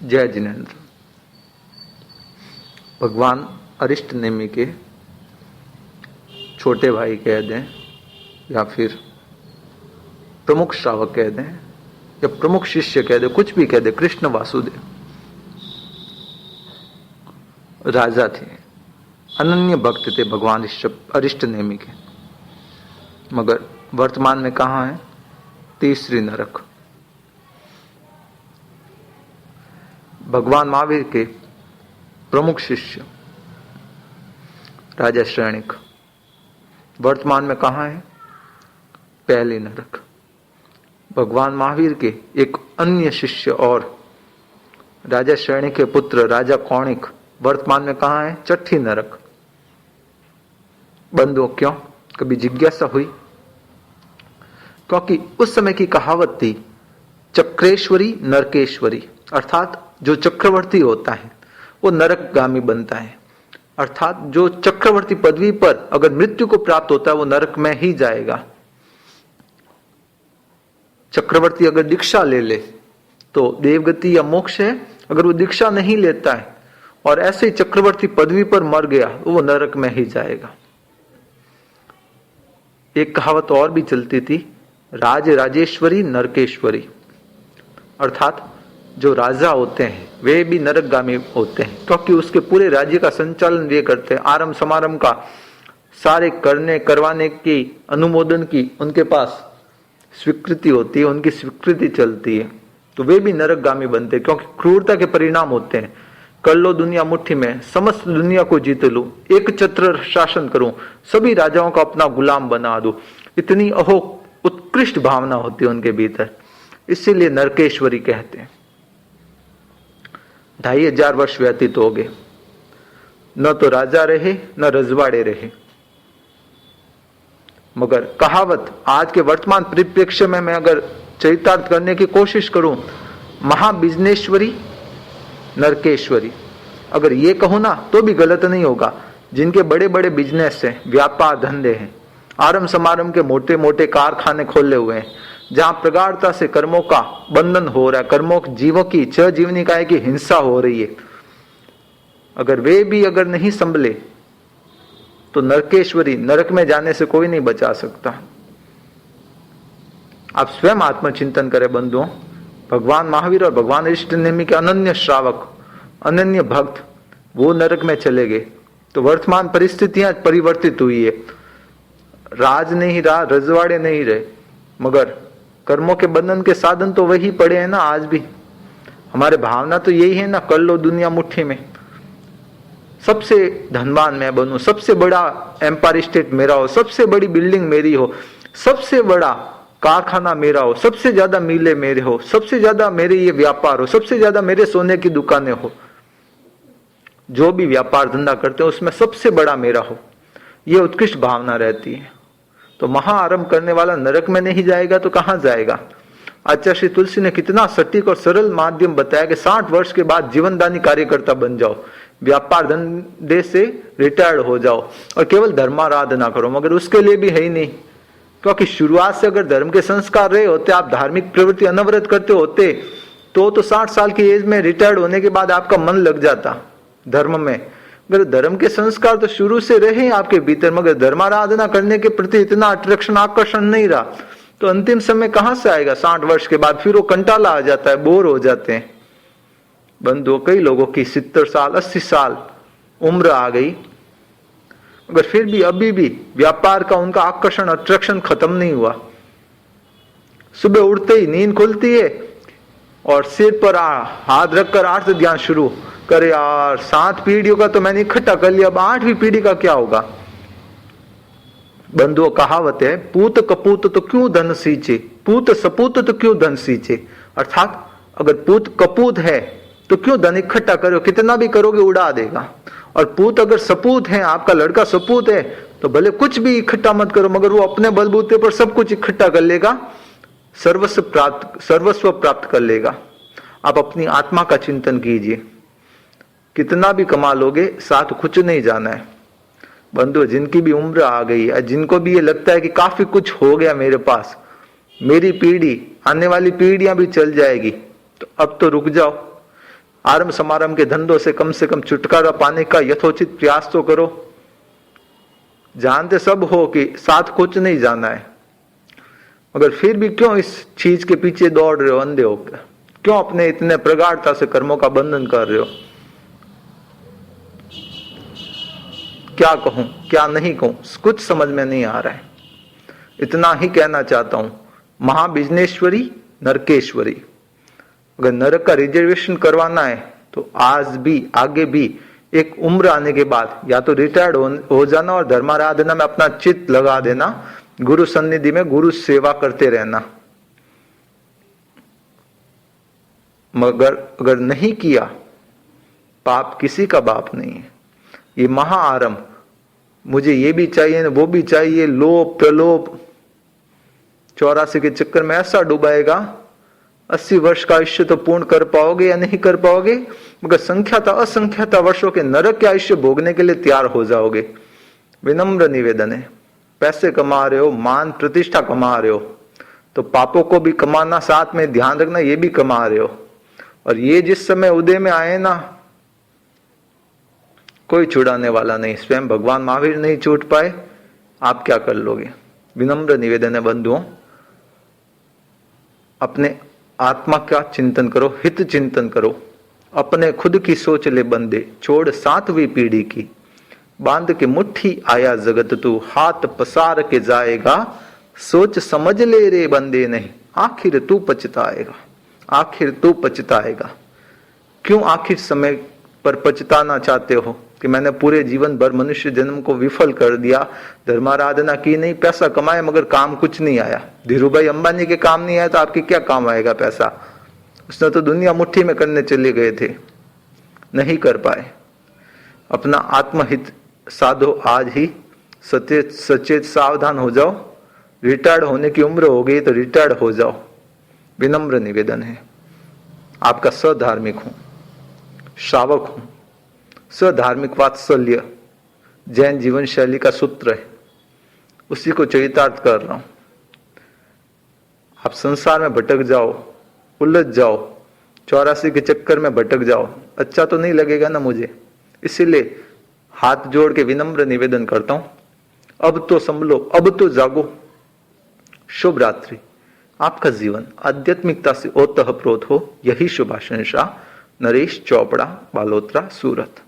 जय जिनेन्द्र। भगवान अरिष्ट नेमि के छोटे भाई कह दें या फिर प्रमुख श्रावक कह दें या प्रमुख शिष्य कह दें, कुछ भी कह दें, कृष्ण वासुदेव राजा थे, अनन्य भक्त थे भगवान अरिष्ट नेमि के। मगर वर्तमान में कहाँ है? तीसरी नरक। भगवान महावीर के प्रमुख शिष्य राजा श्रेणिक वर्तमान में कहाँ है? पहली नरक। भगवान महावीर के एक अन्य शिष्य और राजा श्रेणिक के पुत्र राजा कौणिक वर्तमान में कहाँ है? छठी नरक। बंधुओं, क्यों? कभी जिज्ञासा हुई? क्योंकि उस समय की कहावत थी, चक्रेश्वरी नरकेश्वरी, अर्थात जो चक्रवर्ती होता है वो नरकगामी बनता है। अर्थात जो चक्रवर्ती पदवी पर अगर मृत्यु को प्राप्त होता है वो नरक में ही जाएगा। चक्रवर्ती अगर दीक्षा ले ले तो देवगति या मोक्ष है, अगर वो दीक्षा नहीं लेता है और ऐसे ही चक्रवर्ती पदवी पर मर गया वो नरक में ही जाएगा। एक कहावत और भी चलती थी, राज राजेश्वरी नरकेश्वरी, अर्थात जो राजा होते हैं वे भी नरकगामी होते हैं, क्योंकि उसके पूरे राज्य का संचालन वे करते हैं। आरंभ समारंभ का सारे करवाने की अनुमोदन की उनके पास स्वीकृति होती है, उनकी स्वीकृति चलती है, तो वे भी नरकगामी बनते हैं, क्योंकि क्रूरता के परिणाम होते हैं। कर लो दुनिया मुट्ठी में, समस्त दुनिया को जीत लूं, एक छत्र शासन करूं, सभी राजाओं का अपना गुलाम बना दूं, इतनी अहो उत्कृष्ट भावना होती है उनके भीतर, इसीलिए नरकेश्वरी कहते हैं। 2500 वर्ष व्यतीत हो गए, न तो राजा रहे न रजवाड़े रहे। मगर कहावत आज के वर्तमान परिप्रेक्ष्य में मैं अगर चरितार्थ करने की कोशिश करूं, महाबिजनेश्वरी नरकेश्वरी, अगर ये कहूं ना तो भी गलत नहीं होगा। जिनके बड़े बड़े बिजनेस हैं, व्यापार धंधे हैं, आरंभ समारंभ के मोटे मोटे कारखाने खोले हुए हैं, जहां प्रगाढ़ता से कर्मों का बंधन हो रहा है, कर्मों जीवों की छह जीवनिकाएं की हिंसा हो रही है, अगर वे भी अगर नहीं संभले तो नरकेश्वरी, नरक में जाने से कोई नहीं बचा सकता। आप स्वयं आत्मचिंतन करें बंधुओं। भगवान महावीर और भगवान अरिष्ट नेमि के अनन्य श्रावक, अनन्य भक्त वो नरक में चले गए, तो वर्तमान परिस्थितियां परिवर्तित हुई है। राज नहीं रहा, रजवाड़े नहीं रहे, मगर कर्मों के बंधन के साधन तो वही पड़े हैं ना। आज भी हमारे भावना तो यही है ना, कर लो दुनिया मुट्ठी में, सबसे धनवान मैं बनूं, सबसे बड़ा एम्पायर स्टेट मेरा हो, सबसे बड़ी बिल्डिंग मेरी हो, सबसे बड़ा कारखाना मेरा हो, सबसे ज्यादा मिले मेरे हो, सबसे ज्यादा मेरे ये व्यापार हो, सबसे ज्यादा मेरे सोने की दुकानें हो, जो भी व्यापार धंधा करते हो उसमें सबसे बड़ा मेरा हो, ये उत्कृष्ट भावना रहती है। तो महाआरंभ करने वाला नरक में नहीं जाएगा तो कहां जाएगा? आचार्य श्री तुलसी ने कितना सटीक और सरल माध्यम बताया कि 60 वर्ष के बाद जीवनदानी कार्यकर्ता बन जाओ, व्यापार धंधे से रिटायर्ड हो जाओ और केवल धर्माराधना करो। मगर उसके लिए भी है ही नहीं, क्योंकि शुरुआत से अगर धर्म के संस्कार रहे होते, आप धार्मिक प्रवृत्ति अनवरत करते होते, तो 60 साल की एज में रिटायर्ड होने के बाद आपका मन लग जाता धर्म में। अगर धर्म के संस्कार तो शुरू से रहे आपके भीतर, मगर धर्माराधना करने के प्रति इतना अट्रैक्शन, आकर्षण नहीं रहा, तो अंतिम समय कहां से आएगा? 60 वर्ष के बाद फिर वो कंटाला आ जाता है, बोर हो जाते हैं। बंधुओं, कई लोगों की 70 साल 80 साल उम्र आ गई, मगर फिर भी अभी भी व्यापार का उनका आकर्षण, अट्रैक्शन खत्म नहीं हुआ। सुबह उठते ही नींद खुलती है और सिर पर हाथ रखकर आर्थ ध्यान शुरू करे, यार 7 पीढ़ियों का तो मैंने इकट्ठा कर लिया, अब 8वीं पीढ़ी का क्या होगा? बंधुओं, कहावत है, पूत कपूत तो क्यों धन सींचे, पूत सपूत तो क्यों धन सींचे। अर्थात अगर पूत कपूत है तो क्यों धन इकट्ठा करो, कितना भी करोगे उड़ा देगा। और पूत अगर सपूत है, आपका लड़का सपूत है, तो भले कुछ भी इकट्ठा मत करो, मगर वो अपने बलबूते पर सब कुछ इकट्ठा कर लेगा, सर्वस्व प्राप्त कर लेगा। आप अपनी आत्मा का चिंतन कीजिए, कितना भी कमा लोगे साथ कुछ नहीं जाना है। बंधु, जिनकी भी उम्र आ गई है, जिनको भी ये लगता है कि काफी कुछ हो गया मेरे पास, मेरी पीढ़ी, आने वाली पीढ़ियां भी चल जाएगी, तो अब तो रुक जाओ। आरंभ समारंभ के धंधों से कम छुटकारा पाने का यथोचित प्रयास तो करो। जानते सब हो कि साथ कुछ नहीं जाना है, मगर फिर भी क्यों इस चीज के पीछे दौड़ रहे हो अंधे होकर? क्यों अपने इतने प्रगाढ़ता से कर्मों का बंधन कर रहे हो? क्या कहूं क्या नहीं कहूं, कुछ समझ में नहीं आ रहा है। इतना ही कहना चाहता हूं, महाबिजनेश्वरी नरकेश्वरी। अगर नरक का रिजर्वेशन करवाना है तो आज भी आगे भी एक उम्र आने के बाद या तो रिटायर्ड हो जाना और धर्माराधना में अपना चित्त लगा देना, गुरु सन्निधि में गुरु सेवा करते रहना। मगर अगर नहीं किया, पाप किसी का बाप नहीं है। ये महा आरंभ, मुझे ये भी चाहिए वो भी चाहिए, लोभ प्रलोभ 84 के चक्कर में ऐसा डुबाएगा, 80 वर्ष का आयुष्य तो पूर्ण कर पाओगे या नहीं कर पाओगे, मगर संख्याता असंख्याता वर्षों के नरक के आयुष्य भोगने के लिए तैयार हो जाओगे। विनम्र निवेदन है, पैसे कमा रहे हो, मान प्रतिष्ठा कमा रहे हो, तो पापों को भी कमाना, साथ में ध्यान रखना ये भी कमा रहे हो। और ये जिस समय उदय में आए ना, कोई छुड़ाने वाला नहीं, स्वयं भगवान महावीर नहीं छूट पाए, आप क्या कर लोगे? विनम्र निवेदन है बंधुओं, अपने आत्मा का चिंतन करो, हित चिंतन करो, अपने खुद की सोच ले बंदे, छोड़ 7वीं पीढ़ी की। बांध के मुट्ठी आया जगत तू, हाथ पसार के जाएगा, सोच समझ ले रे बंदे नहीं, आखिर तू पछताएगा, आखिर तू पछताएगा। क्यों आखिर समय पर पछताना चाहते हो कि मैंने पूरे जीवन भर मनुष्य जन्म को विफल कर दिया, धर्माराधना की नहीं, पैसा कमाए मगर काम कुछ नहीं आया। धीरूभाई अंबानी के काम नहीं आया तो आपके क्या काम आएगा पैसा? उसने तो दुनिया मुट्ठी में करने चले गए थे, नहीं कर पाए। अपना आत्महित साधो आज ही, सचेत सचेत सावधान हो जाओ। रिटायर्ड होने की उम्र हो गई तो रिटायर्ड हो जाओ। विनम्र निवेदन है, आपका सधार्मिक हूं, श्रावक हूं। सधार्मिक वात्सल्य जैन जीवन शैली का सूत्र है, उसी को चरितार्थ कर रहा हूं। आप संसार में भटक जाओ, उलझ जाओ, 84 के चक्कर में भटक जाओ, अच्छा तो नहीं लगेगा ना मुझे। इसीलिए हाथ जोड़ के विनम्र निवेदन करता हूं, अब तो संभलो, अब तो जागो। शुभ रात्रि। आपका जीवन आध्यात्मिकता से ओतप्रोत हो, यही शुभ आशंसा। नरेश चोपड़ा, बालोतरा, सूरत।